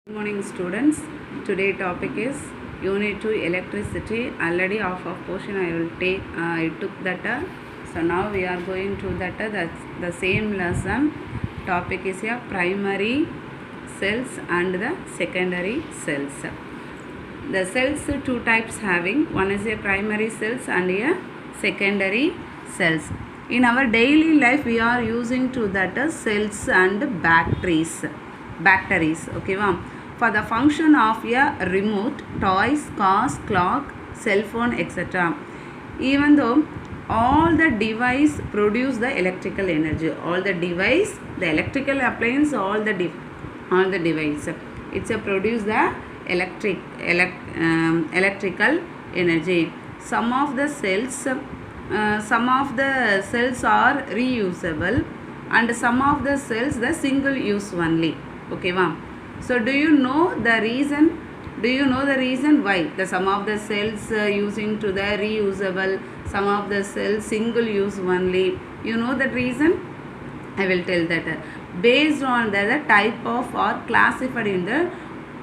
Good morning students. Today topic is unit 2 electricity. Already half of portion I will take. I took that. So now we are going to that. That's the same lesson. Topic is here primary cells and the secondary cells. The cells two types having. One is a primary cells and a secondary cells. In our daily life we are using to that cells and batteries. Okay, for the function of a remote, toys, cars, clock, cell phone, etc. Even though all the device produce the electrical energy, all the device, the electrical appliance, all the device, it's a produce the electrical energy. Some of the cells are reusable and some of the cells the single use only. Okay, so do you know the reason why the some of the cells using to the reusable, some of the cells single use only? You know that reason? I will tell that. Based on the type of or classified in the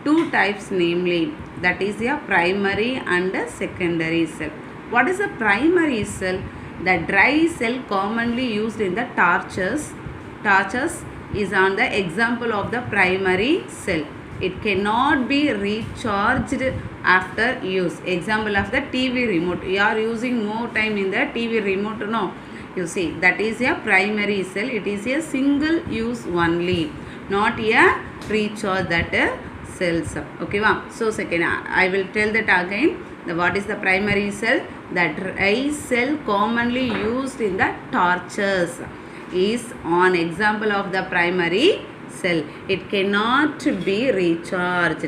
two types, namely that is a primary and a secondary cell. What is a primary cell? The dry cell commonly used in the torches is on the example of the primary cell. It cannot be recharged after use. Example of the TV remote. You are using more time in the TV remote, no? You see, that is a primary cell. It is a single use only, not a recharge that cells. Okay, so second I will tell that again. What is the primary cell? The dry cell commonly used in the torches is an example of the primary cell. It cannot be recharged.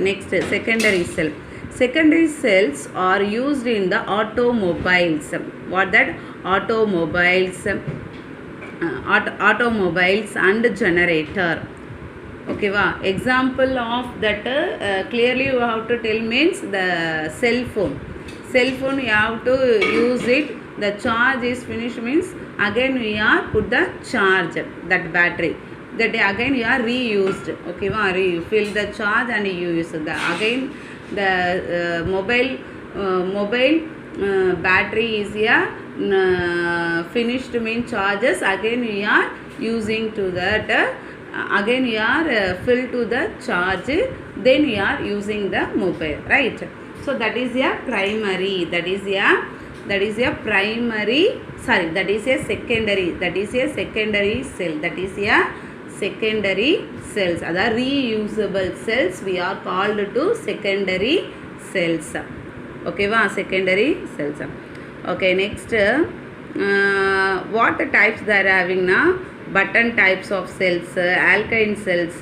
Next, secondary cell. Secondary cells are used in the automobiles. What that? Automobiles and generator. Okay, example of that clearly you have to tell means the cell phone. Cell phone you have to use it. The charge is finished means again we are put the charge, that battery, that again you are reused. Okay, fill the charge and you use the again the mobile battery is a finished mean charges, again we are using to that again you are fill to the charge, then you are using the mobile, right? So that is a primary, that is a secondary, that is a secondary cell, that is a secondary cells. That reusable cells we are called to secondary cells. Okay, secondary cells. Okay, next what types they are having now? Button types of cells, alkyne cells,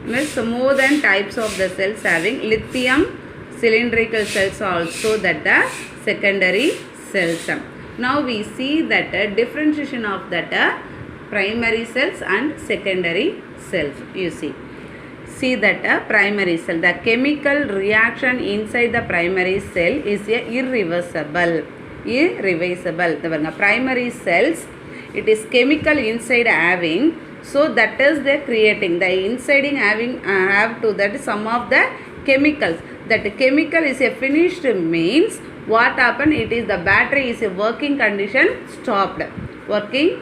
means more than types of the cells having. Lithium cylindrical cells also, that the secondary cells. Now we see that differentiation of that primary cells and secondary cells. You see that primary cell, the chemical reaction inside the primary cell is irreversible. The primary cells, it is chemical inside having, so that is the creating the inside having have to that some of the chemicals. That chemical is a finished means what happened? It is the battery is a working condition stopped. Working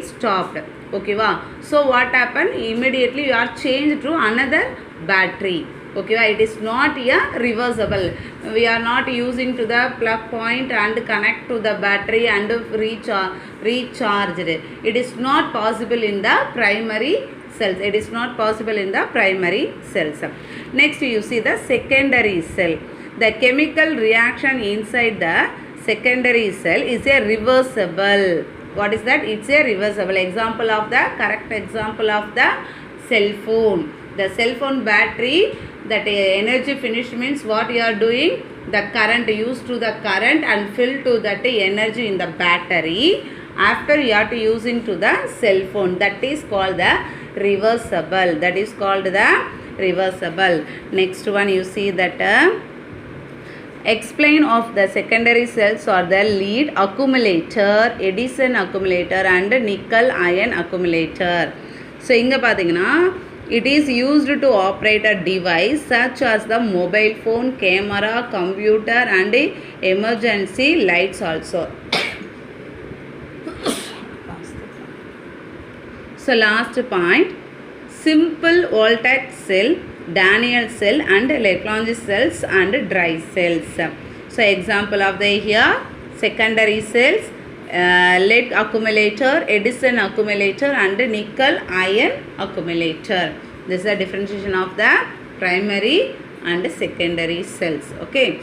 stopped. Okay, so what happened? Immediately you are changed to another battery. Okay, it is not a reversible. We are not using to the plug point and connect to the battery and recharged. It is not possible in the primary cells. It is not possible in the primary cells. Next, you see the secondary cell. The chemical reaction inside the secondary cell is a reversible. What is that? It's a reversible. Example of the correct example of the cell phone. The cell phone battery, that energy finished means what you are doing? The current, used to the current and fill to that energy in the battery. After you are to using to the cell phone, that is called the reversible. That is called the reversible. Next one, you see that explain of the secondary cells are the lead accumulator, Edison accumulator and nickel ion accumulator. So இங்க பாத்தீங்கன்னா It is used to operate a device such as the mobile phone, camera, computer and emergency lights also. So last point, simple voltaic cell, Daniell cell and Lagrange cells and dry cells. So example of the here secondary cells, lead accumulator, Edison accumulator and nickel ion accumulator. This is the differentiation of the primary and secondary cells. Okay.